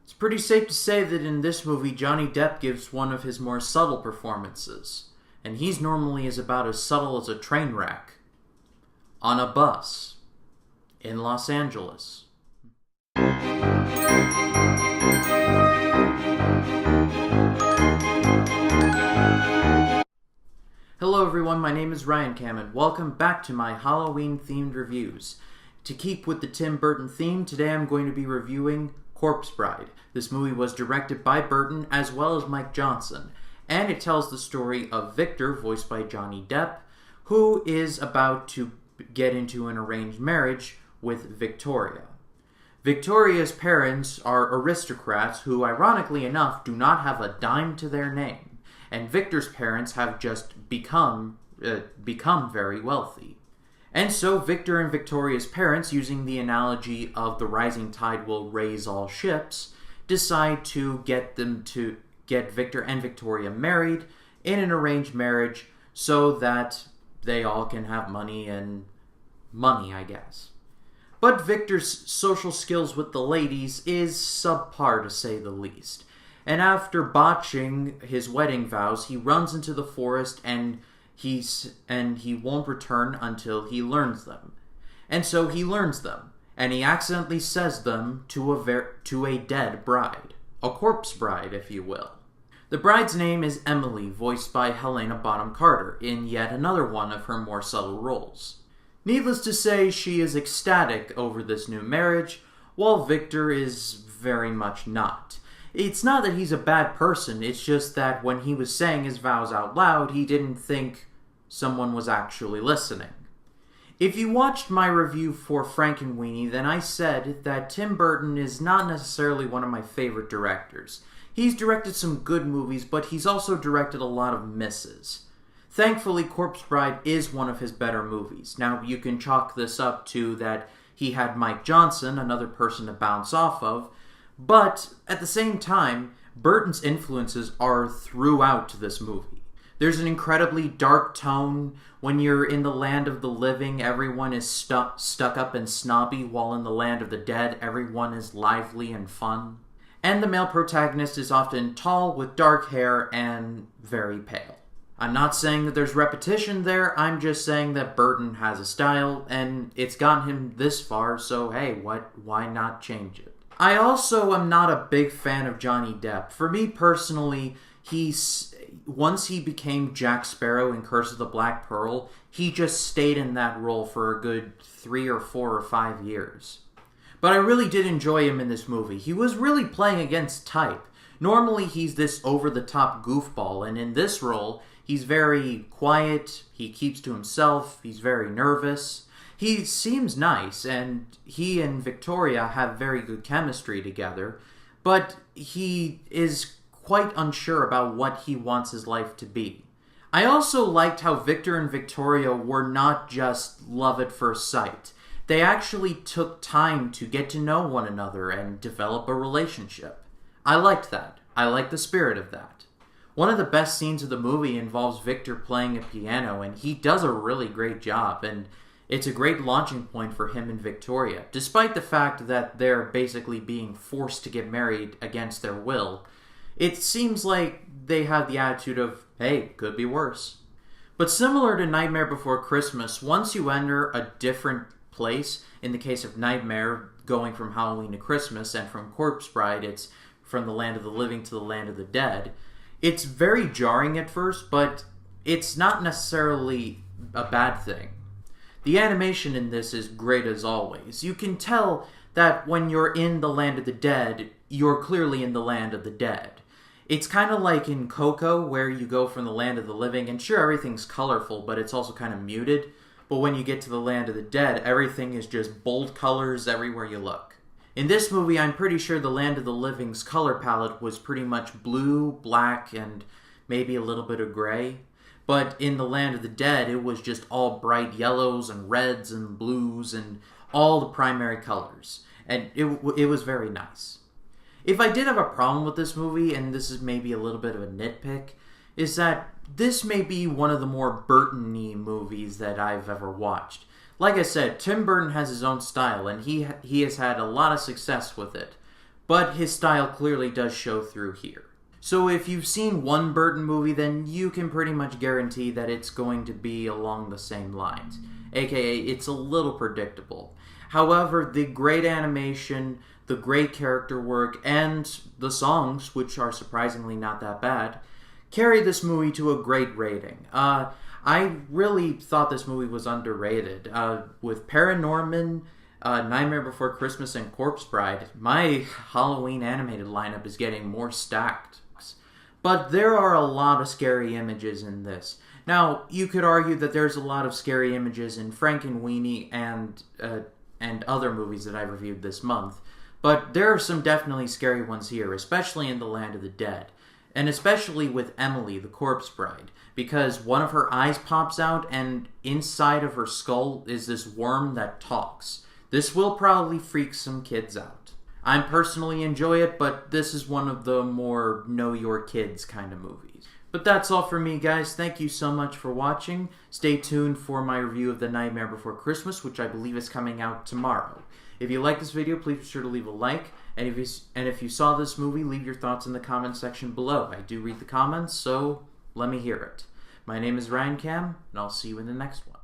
It's pretty safe to say that in this movie, Johnny Depp gives one of his more subtle performances, and he's normally about as subtle as a train wreck on a bus in Los Angeles. Hello everyone, my name is Ryan Cam, and welcome back to my Halloween-themed reviews. To keep with the Tim Burton theme, today I'm going to be reviewing Corpse Bride. This movie was directed by Burton as well as Mike Johnson, and it tells the story of Victor, voiced by Johnny Depp, who is about to get into an arranged marriage with Victoria. Victoria's parents are aristocrats who, ironically enough, do not have a dime to their name, and Victor's parents have just become very wealthy. And so Victor and Victoria's parents, using the analogy of the rising tide will raise all ships, decide to get Victor and Victoria married in an arranged marriage so that they all can have money, I guess. But Victor's social skills with the ladies is subpar, to say the least. And after botching his wedding vows, he runs into the forest and he won't return until he learns them. And so he learns them, and he accidentally says them to a dead bride. A corpse bride, if you will. The bride's name is Emily, voiced by Helena Bonham Carter, in yet another one of her more subtle roles. Needless to say, she is ecstatic over this new marriage, while Victor is very much not. It's not that he's a bad person, it's just that when he was saying his vows out loud, he didn't think someone was actually listening. If you watched my review for Frankenweenie, then I said that Tim Burton is not necessarily one of my favorite directors. He's directed some good movies, but he's also directed a lot of misses. Thankfully, Corpse Bride is one of his better movies. Now, you can chalk this up to that he had Mike Johnson, another person to bounce off of, but at the same time, Burton's influences are throughout this movie. There's an incredibly dark tone. When you're in the land of the living, everyone is stuck up and snobby, while in the land of the dead, everyone is lively and fun. And the male protagonist is often tall, with dark hair, and very pale. I'm not saying that there's repetition there, I'm just saying that Burton has a style, and it's gotten him this far, so hey, why not change it? I also am not a big fan of Johnny Depp. For me personally, once he became Jack Sparrow in Curse of the Black Pearl, he just stayed in that role for a good 3 or 4 or 5 years. But I really did enjoy him in this movie. He was really playing against type. Normally he's this over-the-top goofball, and in this role, he's very quiet, he keeps to himself, he's very nervous. He seems nice, and he and Victoria have very good chemistry together, but he is quite unsure about what he wants his life to be. I also liked how Victor and Victoria were not just love at first sight. They actually took time to get to know one another and develop a relationship. I liked that. I liked the spirit of that. One of the best scenes of the movie involves Victor playing a piano, and he does a really great job, and it's a great launching point for him and Victoria, despite the fact that they're basically being forced to get married against their will. It seems like they have the attitude of, hey, could be worse. But similar to Nightmare Before Christmas, once you enter a different place, in the case of Nightmare, going from Halloween to Christmas, and from Corpse Bride, it's from the land of the living to the land of the dead, it's very jarring at first, but it's not necessarily a bad thing. The animation in this is great as always. You can tell that when you're in the land of the dead, you're clearly in the land of the dead. It's kind of like in Coco, where you go from the land of the living, and sure, everything's colorful, but it's also kind of muted. But when you get to the land of the dead, everything is just bold colors everywhere you look. In this movie, I'm pretty sure the land of the living's color palette was pretty much blue, black, and maybe a little bit of gray. But in the land of the dead, it was just all bright yellows and reds and blues and all the primary colors. And it was very nice. If I did have a problem with this movie, and this is maybe a little bit of a nitpick, is that this may be one of the more Burton-y movies that I've ever watched. Like I said, Tim Burton has his own style, and he has had a lot of success with it. but his style clearly does show through here. So if you've seen one Burton movie, then you can pretty much guarantee that it's going to be along the same lines, aka it's a little predictable. However, the great animation, the great character work, and the songs, which are surprisingly not that bad, carry this movie to a great rating. I really thought this movie was underrated. With Paranorman, Nightmare Before Christmas, and Corpse Bride, my Halloween animated lineup is getting more stacked. But there are a lot of scary images in this. Now, you could argue that there's a lot of scary images in Frankenweenie and other movies that I reviewed this month, but there are some definitely scary ones here, especially in The Land of the Dead. And especially with Emily, the Corpse Bride, because one of her eyes pops out and inside of her skull is this worm that talks. This will probably freak some kids out. I personally enjoy it, but this is one of the more know your kids kind of movies. But that's all for me, guys. Thank you so much for watching. Stay tuned for my review of The Nightmare Before Christmas, which I believe is coming out tomorrow. If you like this video, please be sure to leave a like. And if you saw this movie, leave your thoughts in the comments section below. I do read the comments, so let me hear it. My name is Ryan Cam, and I'll see you in the next one.